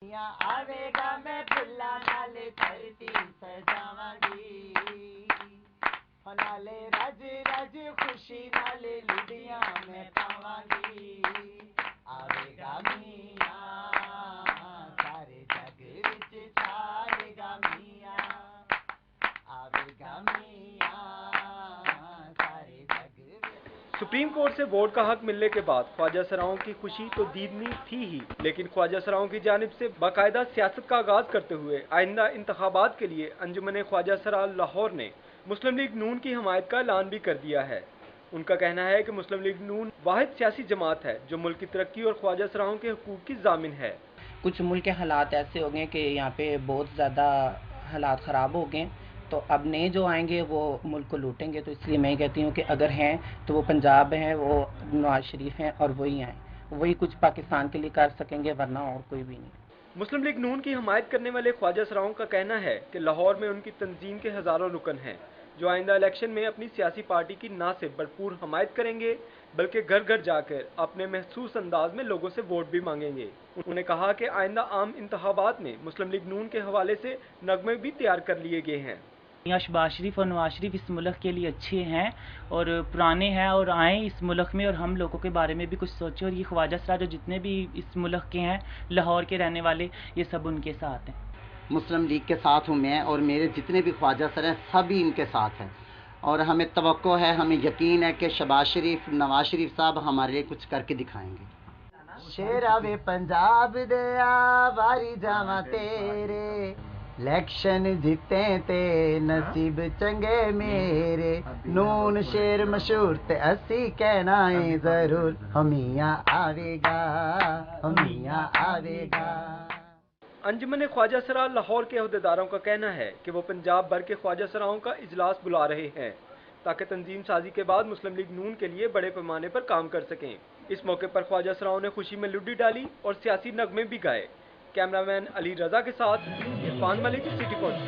आवेगा मैं फुल्ला नाले धरती सजावांगी, नाले रज रज खुशी नाले लुडियां मैं पावांगी। आवेगा मियां सारे जग विच छाएगा मियां, आवेगा मियां सारे जग विच। सुप्रीम कोर्ट से वोट का हक मिलने के बाद ख्वाजा सराओं की खुशी तो दीदनी थी ही, लेकिन ख्वाजा सराओं की जानिब से बाकायदा सियासत का आगाज करते हुए आइंदा इंतखाबात के लिए अंजुमन ख्वाजा सरा लाहौर ने मुस्लिम लीग नून की हमायत का ऐलान भी कर दिया है। उनका कहना है कि मुस्लिम लीग नून वाहिद सियासी जमात है जो मुल्क की तरक्की और ख्वाजा सराओं के हुकूक की जामिन है। कुछ मुल्क के हालात ऐसे हो गए कि यहाँ पे बहुत ज़्यादा हालात ख़राब हो गए, तो अब नए जो आएंगे वो मुल्क को लूटेंगे। तो इसलिए मैं कहती हूँ कि अगर हैं तो वो पंजाब हैं, वो नवाज शरीफ हैं और वही आएँ, वही कुछ पाकिस्तान के लिए कर सकेंगे, वरना और कोई भी नहीं। मुस्लिम लीग नून की हमायत करने वाले ख्वाजा सराओं का कहना है कि लाहौर में उनकी तंजीम के हज़ारों रुकन हैं जो आइंदा इलेक्शन में अपनी सियासी पार्टी की ना सिर्फ भरपूर हमायत करेंगे बल्कि घर घर जाकर अपने महसूस अंदाज में लोगों से वोट भी मांगेंगे। उन्होंने कहा कि आइंदा आम इंतखाबात में मुस्लिम लीग नून के हवाले से नगमे भी तैयार कर लिए गए हैं। यहाँ शहबाज शरीफ और नवाज शरीफ इस मुल्क के लिए अच्छे हैं और पुराने हैं और आए इस मुल्क में और हम लोगों के बारे में भी कुछ सोचें। और ये ख्वाजा सरा जो जितने भी इस मुल्क के हैं, लाहौर के रहने वाले, ये सब उनके साथ हैं। मुस्लिम लीग के साथ हूँ मैं और मेरे जितने भी ख्वाजा सर हैं सभी इनके साथ हैं, और हमें तवक्को है, हमें यकीन है कि शहबाज शरीफ, नवाज शरीफ साहब हमारे लिए कुछ करके दिखाएंगे। शेरा वे पंजाब दया वारी जावा तेरे, इलेक्शन जीते ते नसीब चंगे मेरे, नून शेर मशहूर ते असी कहना है जरूर, हमिया आवेगा हमिया आवेगा। अंजुमन ख्वाजा सरा लाहौर के अहदेदारों का कहना है कि वो पंजाब भर के ख्वाजा सराओं का इजलास बुला रहे हैं ताकि तंजीम साजी के बाद मुस्लिम लीग नून के लिए बड़े पैमाने पर काम कर सकें। इस मौके पर ख्वाजा सराओं ने खुशी में लुड्डी डाली और सियासी नगमे भी गाए। कैमरामैन अली रजा के साथ इरफान मलिक, सिटी पोस्ट।